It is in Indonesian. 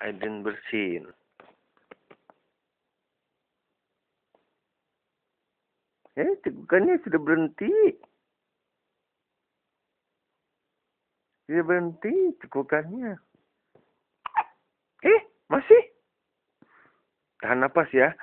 Aiden bersin. Tegukannya sudah berhenti. Sudah berhenti tegukannya. Masih. Tahan napas ya.